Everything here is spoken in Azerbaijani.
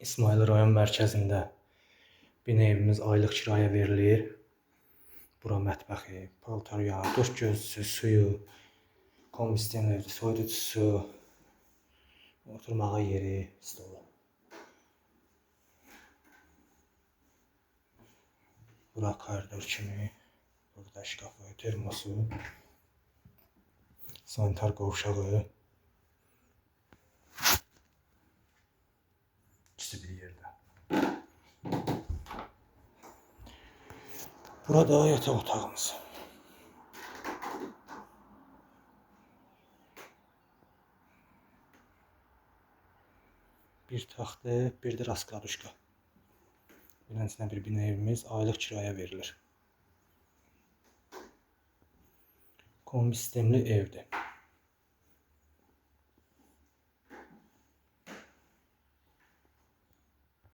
İsmayıl rayon mərkəzində bir evimiz aylıq kiraya verilir. Bura mətbəxi, paltar yağı, duş gözlüsü, suyu, kombi sistemləri, soyuducusu, oturmağa yeri, stolu. Bura koridor kimi, burada şkafı, termosu, sanitar qovşağı. İkisi bir yerdə. Burada yataq otağımız. Bir taxtı, bir də raskladuşka. Beləsinə bir bina evimiz aylıq kiraya verilir. Kombi sistemli evdir.